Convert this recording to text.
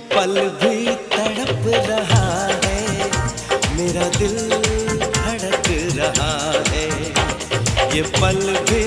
पल भी तड़प रहा है, मेरा दिल धड़क रहा है। ये पल भी